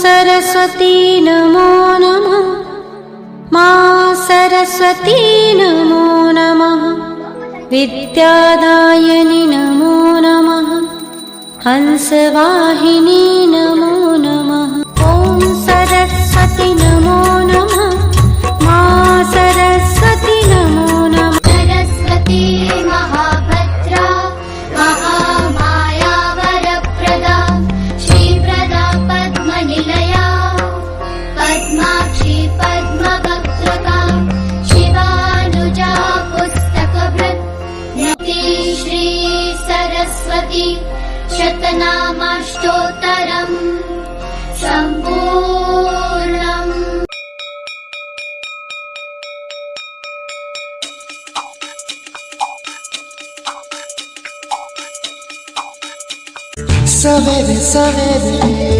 सरस्वती नमो नमः। मा सरस्वती नमो नमः। विद्यादायिनि नमो नमः। हंसवाहिनी नमो नमः। ॐ सरस्वती नमो नमः। मा सरस्वती नमो नमः। सरस्वती महाभद्रा महामाया वरप्रदा श्रीप्रदा पद्मनिलया पद्माक्षी पद्मवक्त्रका शिवानुजा पुस्तकभृत् नति श्री सरस्वती शतनामाष्टोत्तरम् सम्पूर्णम्। सवेरे सवेरे